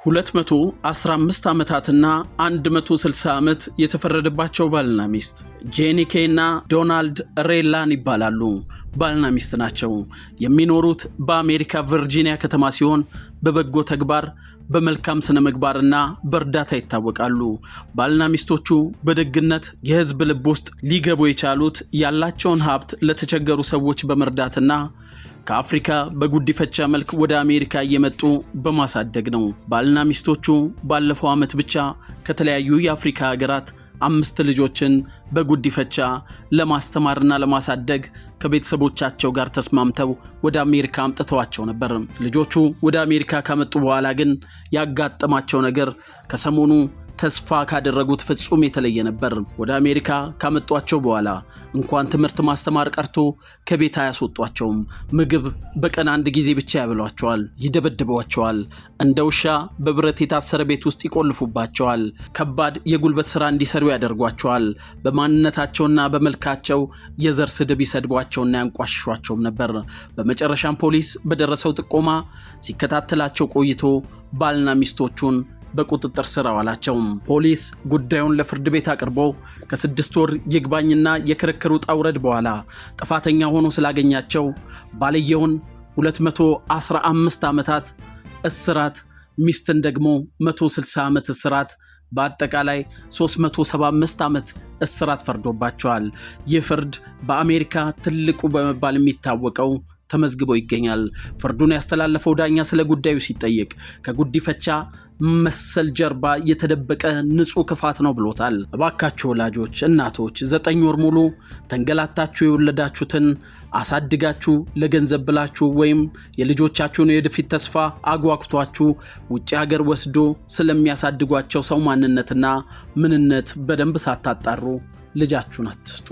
215 ዓመታትና 160 ዓመት የተፈረደባቸው ባልና ሚስት ጄኒኬ እና ዶናልድ ሬላን ይባላሉ። ባልና ሚስት ናቸው። የሚኖሩት በአሜሪካ ቨርጂኒያ ከተማ ሲሆን በበጎ ተግባር፣ በመልካም ስነ ምግባርና በእርዳታ ይታወቃሉ። ባልና ሚስቶቹ በደግነት የህዝብ ልብ ውስጥ ሊገቡ የቻሉት ያላቸውን ሀብት ለተቸገሩ ሰዎች በመርዳትና ከአፍሪካ በጉዲፈቻ መልክ ወደ አሜሪካ እየመጡ በማሳደግ ነው። ባልና ሚስቶቹ ባለፈው ዓመት ብቻ ከተለያዩ የአፍሪካ ሀገራት 5 ልጆችን በጉዲፈቻ ለማስተማርና ለማሳደግ ከቤተሰቦቻቸው ጋር ተስማምተው ወደ አሜሪካ አምጥተዋቸው ነበር። ልጆቹ ወደ አሜሪካ ካመጡ በኋላ ግን ያጋጠማቸው ነገር ከሰሞኑ ተስፋ ካደረጉት ፍጹም የተለየ ነበር። ወደ አሜሪካ ካመጧቸው በኋላ እንኳን ትምህርት ማስተማር ቀርቶ ከቤት አያስወጧቸውም። ምግብ በቀን 1 ጊዜ ብቻ ያበሏቸዋል፣ ይደበድቧቸዋል፣ እንደ ውሻ በብረት የታሰረ ቤት ውስጥ ይቆልፉባቸዋል፣ ከባድ የጉልበት ሥራ እንዲሰሩ ያደርጓቸዋል። በማንነታቸውና በመልካቸው የዘር ስድብ ይሰድቧቸውና ያንቋሽሿቸውም ነበር። በመጨረሻም ፖሊስ በደረሰው ጥቆማ ሲከታተላቸው ቆይቶ ባልና ሚስቶቹን በቁጥጥር ስር አዋላቸው። ፖሊስ ጉዳዩን ለፍርድ ቤት አቅርቦ ከ6 ወር ይግባኝና የክርክር ውጣ ውረድ በኋላ ጥፋተኛ ሆኖ ስላገኛቸው ባልየውን 215 ዓመታት እስራት፣ ሚስትን ደግሞ 160 ዓመት እስራት፣ በአጠቃላይ 375 ዓመት እስራት ፈርዶባቸዋል። ይህ ፍርድ በአሜሪካ ትልቁ በመባል የሚታወቀው ተመዝግቦ ይገኛል። ፍርዱን ያስተላለፈው ዳኛ ስለ ጉዳዩ ሲጠየቅ ከጉዲፈቻ መሰል ጀርባ የተደበቀ ንጹህ ክፋት ነው ብሎታል። እባካችሁ ወላጆች፣ እናቶች 9 ወር ሙሉ ተንገላታችሁ የወለዳችሁትን አሳድጋችሁ ለገንዘብ ብላችሁ ወይም የልጆቻችሁን የወደፊት ተስፋ አጓጉቷችሁ ውጭ ሀገር ወስዶ ስለሚያሳድጓቸው ሰው ማንነትና ምንነት በደንብ ሳታጣሩ ልጃችሁን አትስጡ።